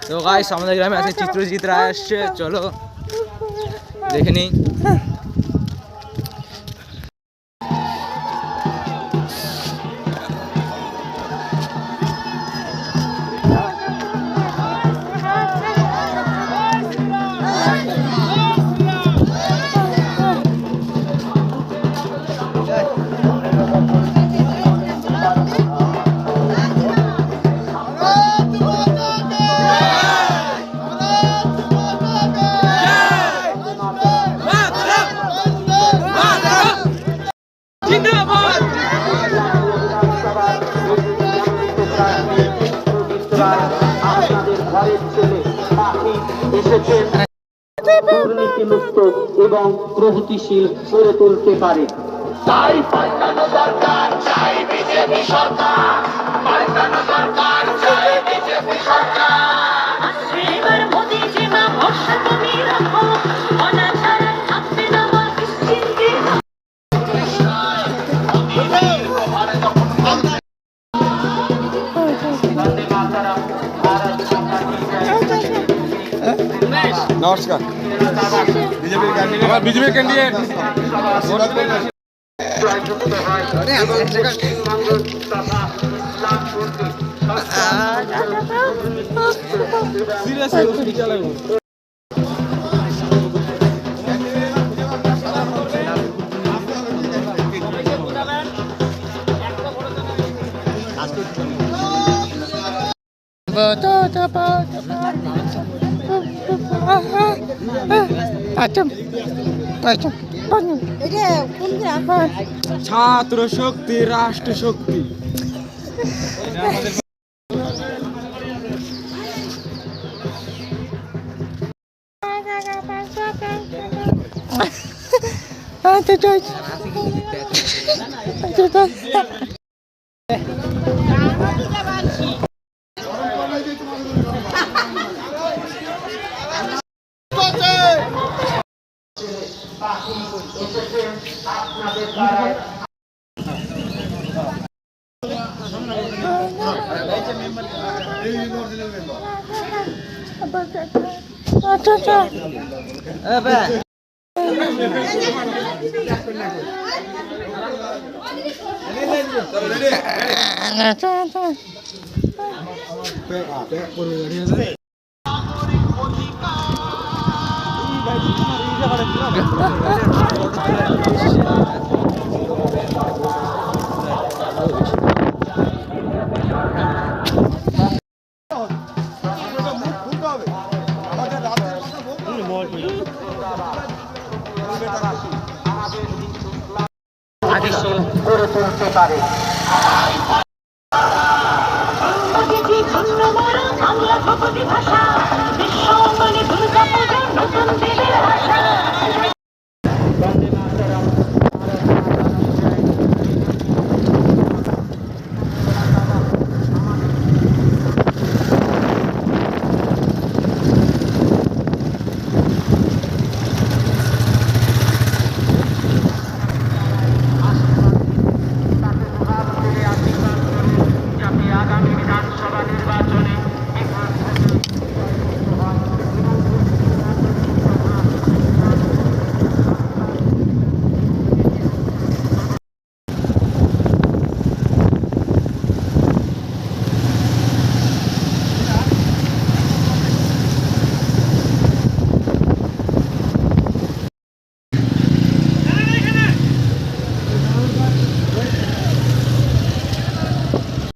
তো গাইস আমাদের গ্রামে আছে চিত্রজিৎ রায় আসছে, চলো দেখে নিই। দুর্নীতিমুক্ত এবং প্রগতিশীল করে তুলতে পারে। তাই পাল্টানো দরকার, চাই বিজেপি সরকার, পাল্টানো দরকার, চাই বিজেপি সরকার। এবার মোদি জিমা ভরসা তুমি রাখো, অনাচারে থাকবে না মা নিশ্চিন্তে। নমস্কার। বিজেপির ক্যান্ডিডেট ছাত্র শক্তি, রাষ্ট্র শক্তি। করে তুলতে পারে। বাংলা ভাষা